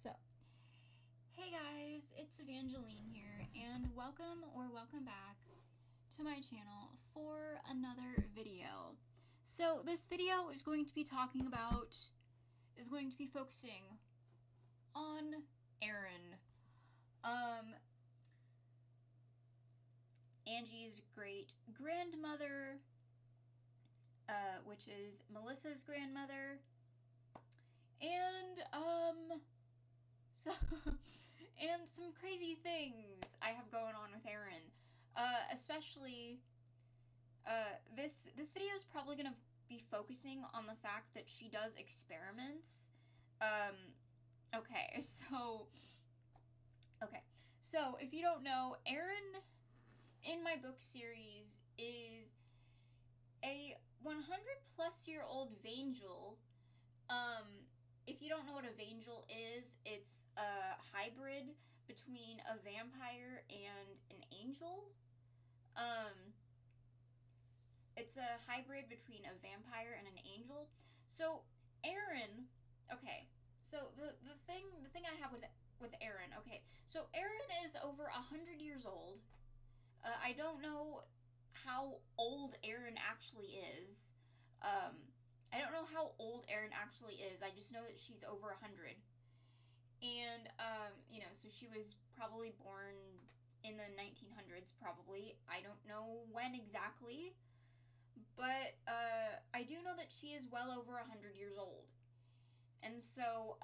So, hey guys, it's Evangelene here, and welcome back to my channel for another video. So, this video is going to be focusing on Erin, Angie's great grandmother, which is Melissa's grandmother, and so, and some crazy things I have going on with Erin. Especially, this video is probably gonna be focusing on the fact that she does experiments. Okay, so if you don't know, Erin in my book series is a 100-plus-year-old Vangel. If you don't know what a Vangel is, it's a hybrid between a vampire and an angel. It's a hybrid between a vampire and an angel. So Erin, okay. So the thing I have with Erin, okay. So Erin is over 100 years old. I don't know how old Erin actually is. I don't know how old Erin actually is. I just know that she's over 100. And, so she was probably born in the 1900s, probably. I don't know when exactly. But, I do know that she is well over 100 years old. And so,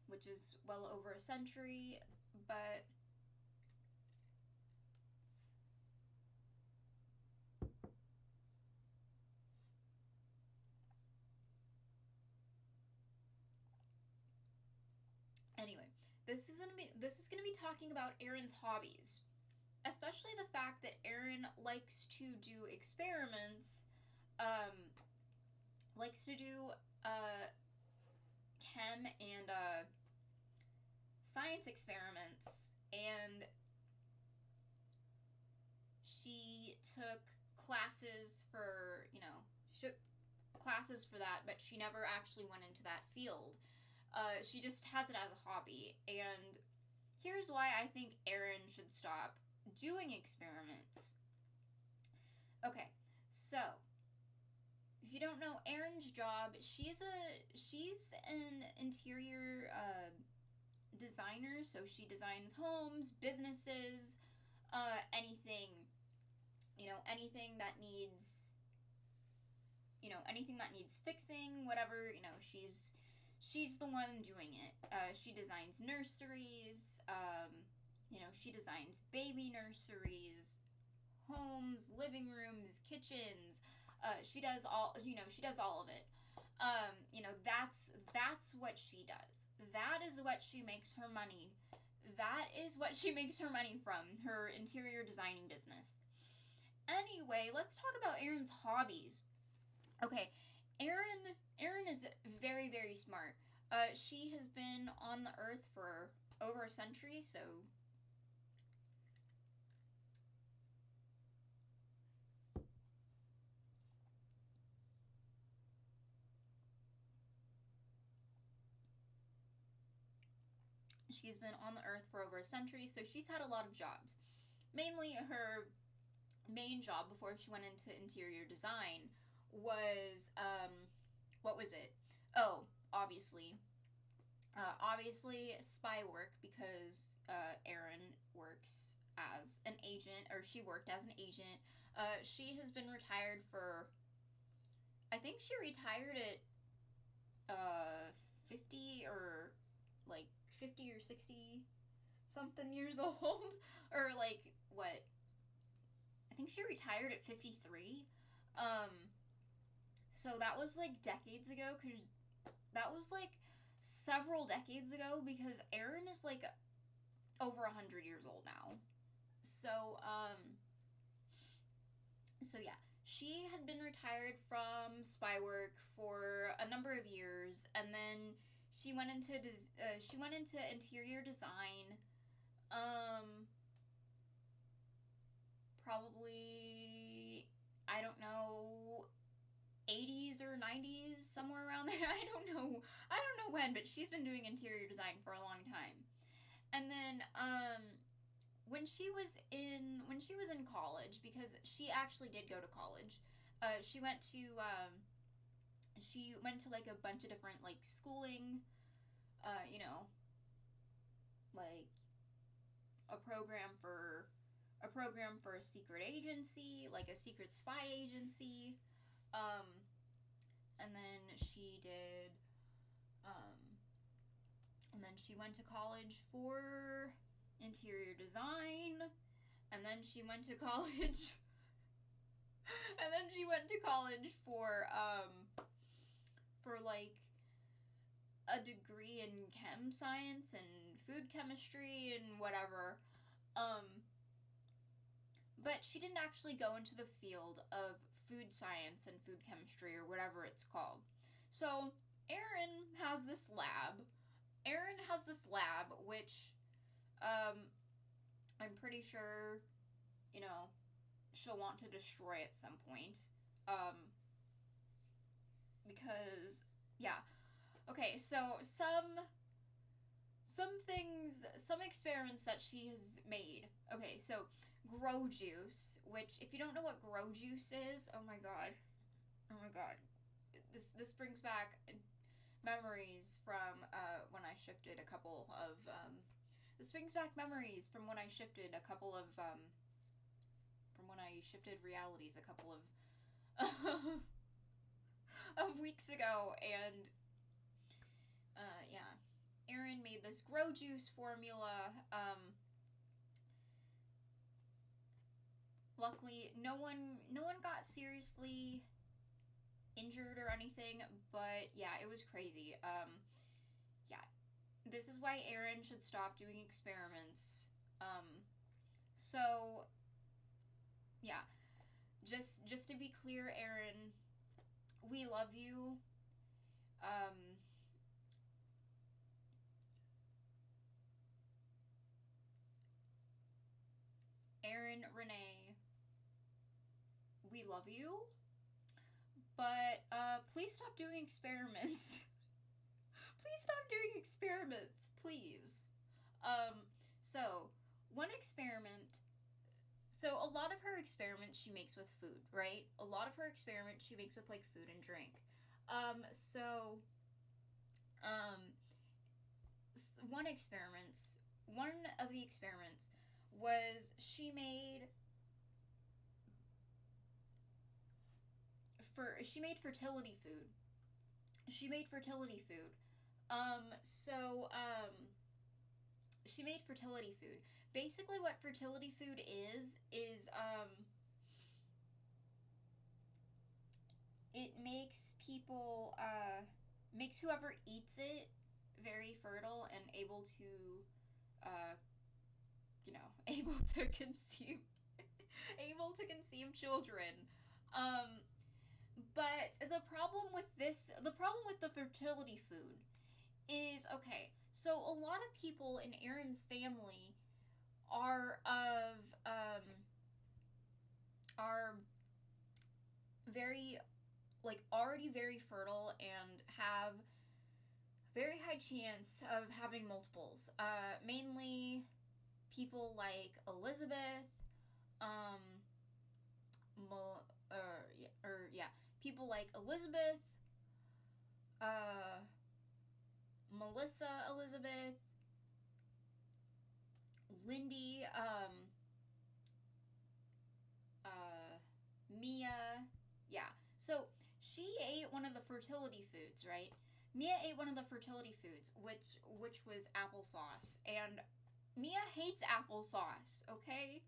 which is well over a century, but anyway, this is gonna be talking about Erin's hobbies, especially the fact that Erin likes to do experiments, likes to do chem and science experiments, and she took classes for that, but she never actually went into that field. She just has it as a hobby, and here's why I think Erin should stop doing experiments. Okay, so if you don't know Erin's job, she's an interior designer, so she designs homes, businesses, anything that needs fixing, whatever, she's the one doing it. She designs nurseries, she designs baby nurseries, homes, living rooms, kitchens. She does all of it. That's what she does. That is what she makes her money. That is what she makes her money from, her interior designing business. Anyway, let's talk about Erin's hobbies. Okay, Erin is very, very smart. She has been on the earth for over a century, so she's been on the earth for over a century, so she's had a lot of jobs. Mainly her main job before she went into interior design was, what was it? Oh, obviously spy work, because Erin works as an agent, or she worked as an agent. She has been retired for, I think she retired at 50 or 60 something years old, or what? I think she retired at 53. So that was decades ago, because that was several decades ago, because Erin is over 100 years old now. So yeah, she had been retired from spy work for a number of years, and then she went into interior design. Probably, I don't know, 80s or 90s, somewhere around there. I don't know. I don't know when, but she's been doing interior design for a long time. And then when she was in college, because she actually did go to college. She went to like a bunch of different like schooling, you know, like a program for a secret agency, like a secret spy agency. And then she did and then she went to college for interior design, and then she went to college and then she went to college for like a degree in chem science and food chemistry and whatever. But she didn't actually go into the field of food science and food chemistry or whatever it's called. So Erin has this lab. Which I'm pretty sure, you know, she'll want to destroy at some point. Because yeah. Okay, so some experiments that she has made. Okay, so grow juice, which if you don't know what grow juice is, oh my god. This brings back memories from when I shifted a couple of from when I shifted realities a couple of of weeks ago. And yeah, Erin made this grow juice formula. Luckily no one got seriously injured or anything, but yeah, it was crazy. Yeah, this is why Erin should stop doing experiments. So yeah, just to be clear, Erin, we love you. Erin, Renee, we love you, but please stop doing experiments. Please stop doing experiments, please. So one experiment. So a lot of her experiments she makes with food, right? A lot of her experiments she makes with like food and drink. So one of the experiments was she made fertility food. She made fertility food. She made fertility food. Basically what fertility food is it makes people makes whoever eats it very fertile and able to able to conceive children. But the problem with the fertility food is, okay, so a lot of people in Erin's family are very, like, already very fertile and have very high chance of having multiples. Mainly people like Elizabeth, people like Elizabeth, Melissa Elizabeth, Lindy, Mia, yeah. So she ate one of the fertility foods, right? Mia ate one of the fertility foods, which was applesauce, and Mia hates applesauce, okay?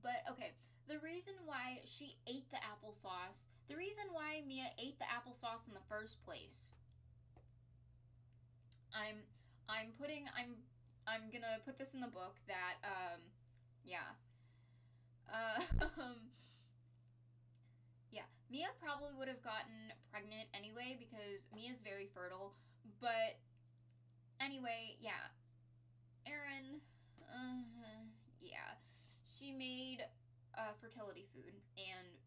But okay, the reason why Mia ate the applesauce in the first place, I'm gonna put this in the book that yeah. Yeah. Mia probably would have gotten pregnant anyway because Mia's very fertile. But anyway, yeah. Erin, yeah. She made fertility food. And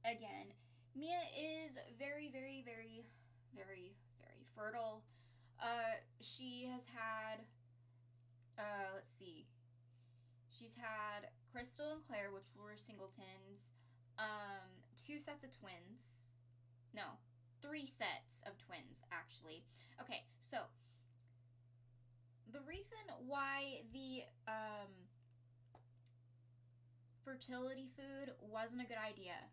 again, Mia is very, very, very, very, very fertile. She has had, let's see. She's had Crystal and Claire, which were singletons. 2 sets of twins. No, 3 sets of twins, actually. Okay, so the reason why the fertility food wasn't a good idea.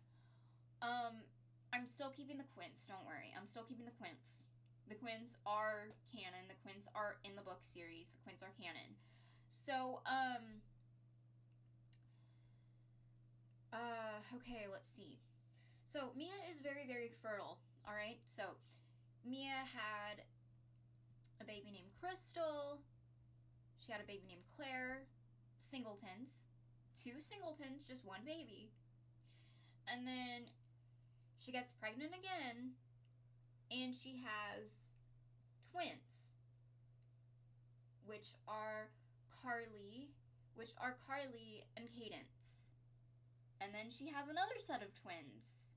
I'm still keeping the quints, don't worry. I'm still keeping the quints. The quints are canon. The quints are in the book series. The quints are canon. So, okay, let's see. So, Mia is very, very fertile, alright? So, Mia had a baby named Crystal. She had a baby named Claire. Singletons. 2 singletons, just 1 baby. And then she gets pregnant again, and she has twins, which are Carly and Cadence. And then she has another set of twins.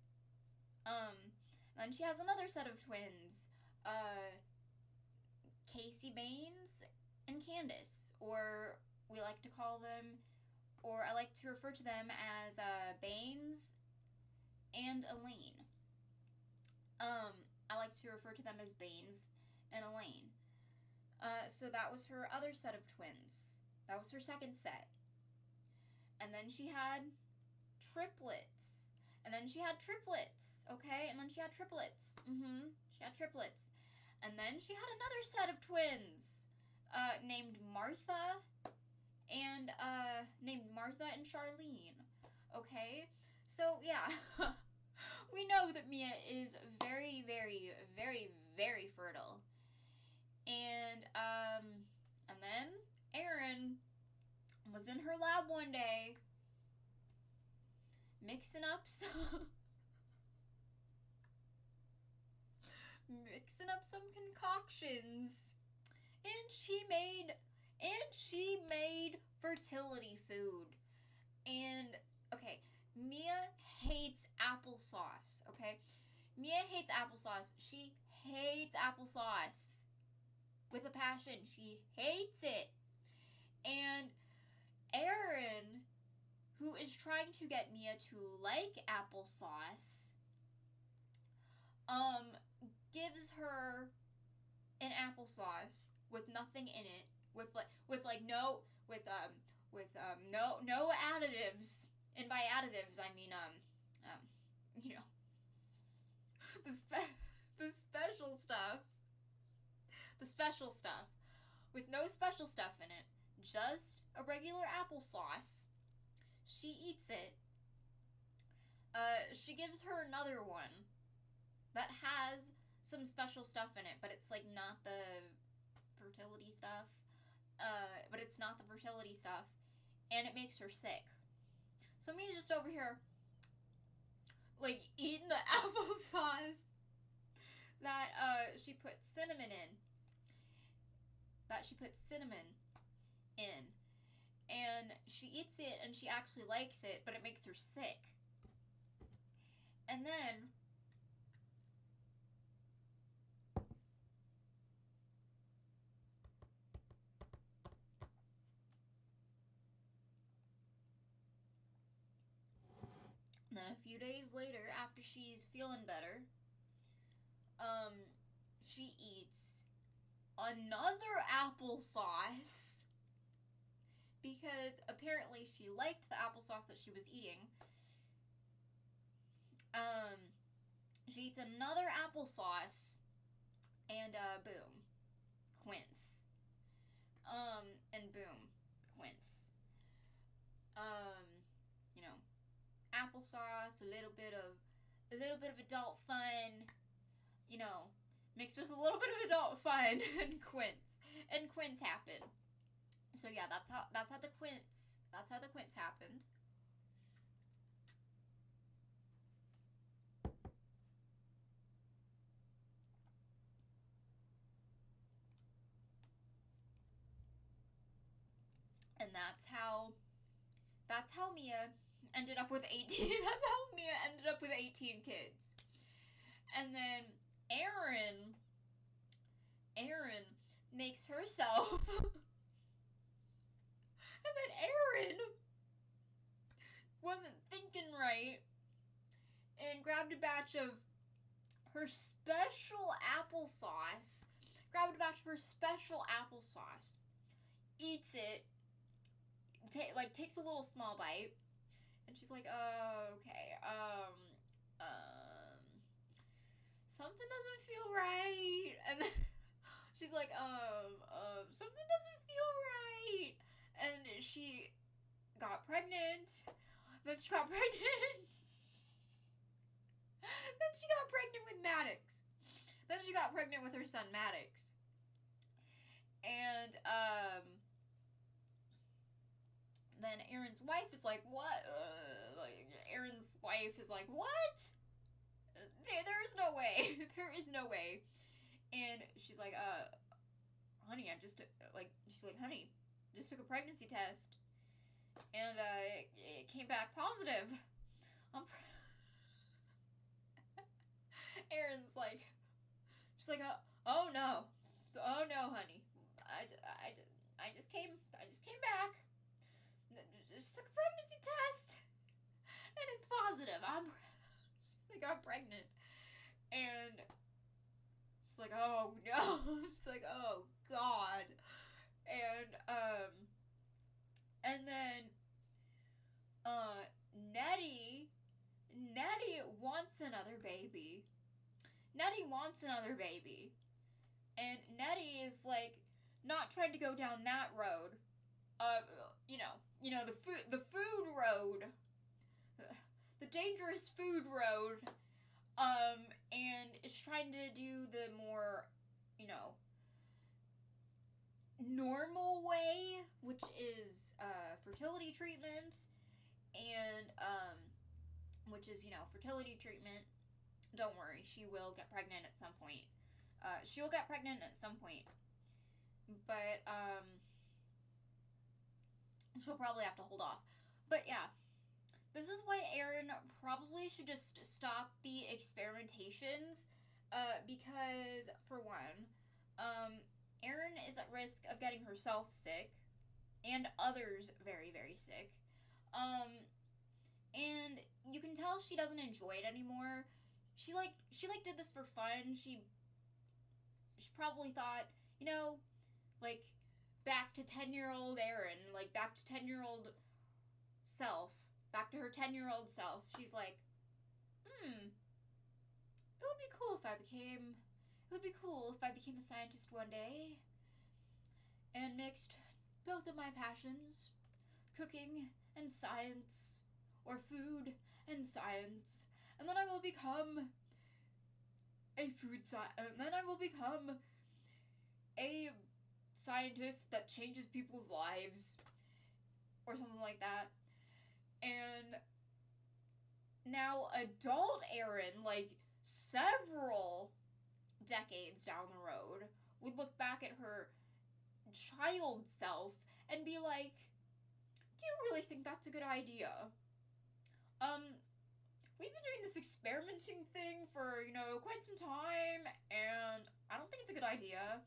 Casey Baines and Candace, or we like to call them, or I like to refer to them as Baines and Elaine. I like to refer to them as Baines and Elaine. So that was her other set of twins. That was her second set. And then she had triplets. Okay? And then she had triplets. She had triplets. And then she had another set of twins. Named Martha and Charlene. Okay? So, yeah. We know that Mia is very, very, very, very fertile. And then Erin was in her lab one day mixing up some concoctions, and she made fertility food. And okay, Mia hates applesauce. Okay, Mia hates applesauce. She hates applesauce with a passion. She hates it. And Erin, who is trying to get Mia to like applesauce, gives her an applesauce with nothing in it, with no additives. And by additives, I mean you know, the special stuff, with no special stuff in it, just a regular applesauce. She eats it. She gives her another one that has some special stuff in it, but it's like not the fertility stuff. And it makes her sick. So Mia's just over here, like, eating the applesauce that she put cinnamon in. And she eats it, and she actually likes it, but it makes her sick. And then a few days later, after she's feeling better, she eats another applesauce because apparently she liked the applesauce that she was eating. She eats another applesauce, and boom, quince. Quince. You know, applesauce, a little bit of adult fun, you know, mixed with a little bit of adult fun, and quince happened. So yeah, that's how the quince happened. And that's how Mia ended up with 18. That's how Mia ended up with 18 kids. And then Erin makes herself. And then Erin wasn't thinking right and grabbed a batch of her special applesauce. Eats it. Takes a little small bite. And she's like, oh, okay, something doesn't feel right. And then she's like, something doesn't feel right. And she got pregnant. Then she got pregnant. Then she got pregnant with Maddox. Then she got pregnant with her son, Maddox. And, then Erin's wife is like, what? Erin's wife is like, what? There's no way. There is no way. And she's like, honey, she's like, honey, just took a pregnancy test. And, it came back positive. Erin's like, she's like, oh no, honey. I just came back. Just took a pregnancy test, and it's positive. I'm pregnant, and she's like, oh no. She's like, oh god, and then Nettie wants another baby. And Nettie is like not trying to go down that road. The food road. The dangerous food road. And is trying to do the more, normal way, which is fertility treatment. And fertility treatment. Don't worry, she will get pregnant at some point. But, she'll probably have to hold off. But yeah, this is why Erin probably should just stop the experimentations, because, for one, Erin is at risk of getting herself sick, and others very, very sick. And you can tell she doesn't enjoy it anymore. She did this for fun. She probably thought, back to 10-year-old Erin, back to 10-year-old self, back to her 10-year-old self. She's like, it would be cool if I became a scientist one day and mixed both of my passions, cooking and science, or food and science, and then I will become a scientist that changes people's lives, or something like that. And now adult Erin, several decades down the road, would look back at her child self and be like, do you really think that's a good idea? We've been doing this experimenting thing for, quite some time, and I don't think it's a good idea.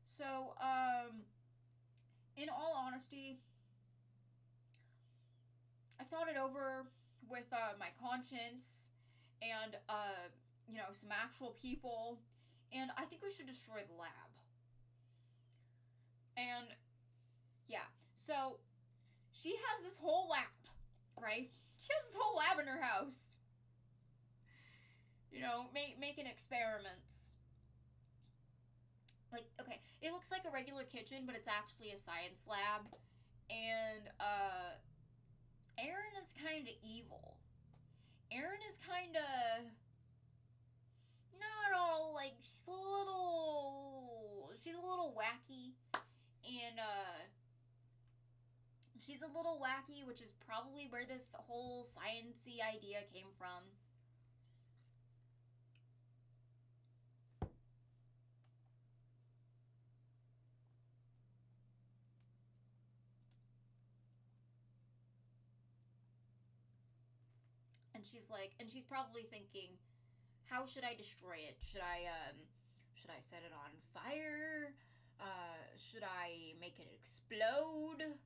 So, in all honesty, I've thought it over with, my conscience, and, some actual people, and I think we should destroy the lab. And, yeah, so, she has this whole lab, right? She has this whole lab in her house. Making experiments. Okay, it looks like a regular kitchen, but it's actually a science lab. And, Erin is kind of evil. Erin is kind of not all, she's a little wacky. And, she's a little wacky, which is probably where this whole science-y idea came from. And she's like, and she's probably thinking, how should I destroy it? Should I set it on fire? Should I make it explode?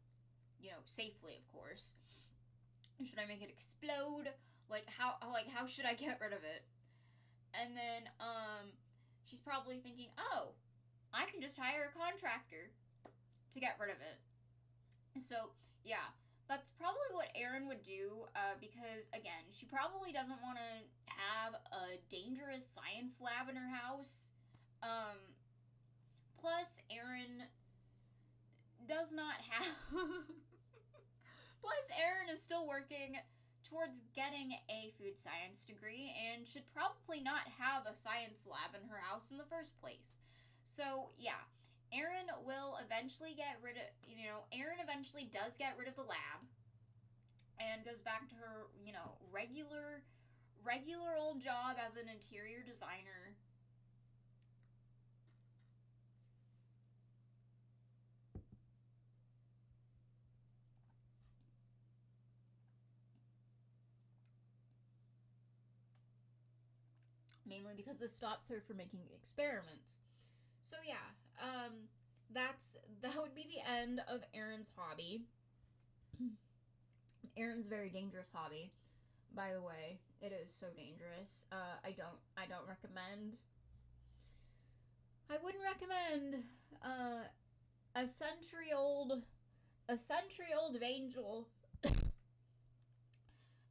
You know, safely, of course. Should I make it explode? How should I get rid of it? And then, she's probably thinking, oh, I can just hire a contractor to get rid of it. So, yeah, that's probably what Erin would do, because, again, she probably doesn't want to have a dangerous science lab in her house. Plus, Erin does not have... Plus, Erin is still working towards getting a food science degree and should probably not have a science lab in her house in the first place. So, yeah, Erin will eventually Erin eventually does get rid of the lab and goes back to her, regular old job as an interior designer. Mainly because this stops her from making experiments. So yeah, that would be the end of Erin's hobby. Erin's very dangerous hobby, by the way. It is so dangerous. I don't recommend. I wouldn't recommend a century old Vangel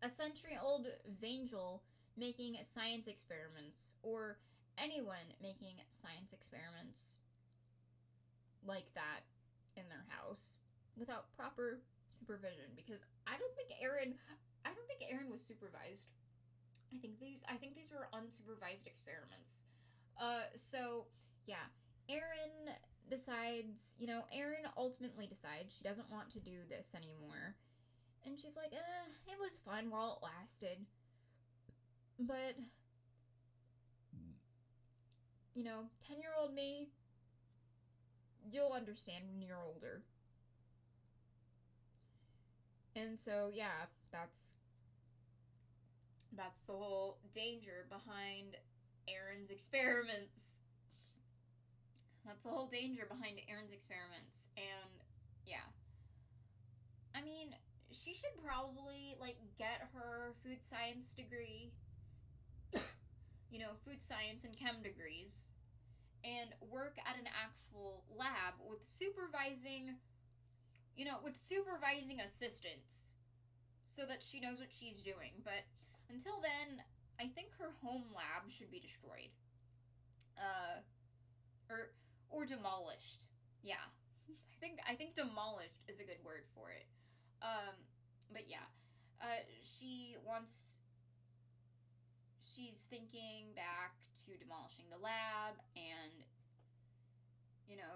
a century old Vangel making science experiments, or anyone making science experiments like that in their house without proper supervision, because I don't think Erin was supervised. I think these were unsupervised experiments. So yeah, Erin ultimately decides she doesn't want to do this anymore. And she's like, it was fun while it lasted. But, 10-year-old me, you'll understand when you're older. And so, yeah, that's the whole danger behind Erin's experiments. That's the whole danger behind Erin's experiments. And, yeah. I mean, she should probably, get her food science degree. Food science and chem degrees, and work at an actual lab with supervising assistants, so that she knows what she's doing. But until then, I think her home lab should be destroyed. Or demolished. Yeah. I think demolished is a good word for it. But yeah. She's thinking back to demolishing the lab, and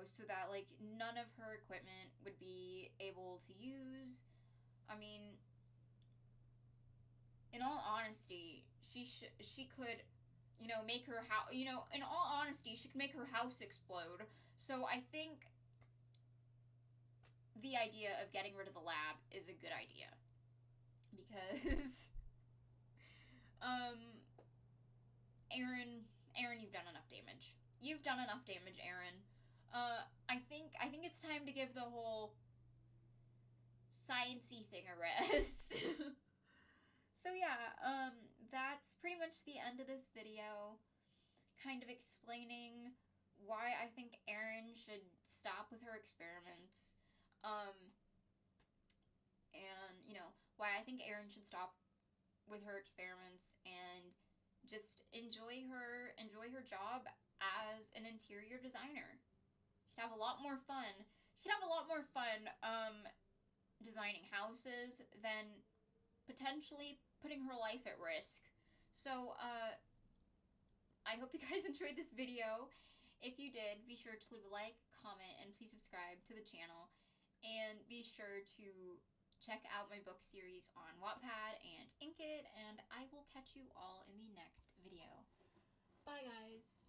so that none of her equipment would be able to use. I mean, in all honesty, she could make her house, in all honesty, she could make her house explode. So I think the idea of getting rid of the lab is a good idea, because Erin, you've done enough damage. You've done enough damage, Erin. I think it's time to give the whole science-y thing a rest. So yeah, that's pretty much the end of this video. Kind of explaining why I think Erin should stop with her experiments. And, why I think Erin should stop with her experiments and just enjoy her job as an interior designer. She'd have a lot more fun. Designing houses than potentially putting her life at risk. So, I hope you guys enjoyed this video. If you did, be sure to leave a like, comment, and please subscribe to the channel. And be sure to check out my book series on Wattpad and Inkit, and I will catch you all in the next video. Bye, guys.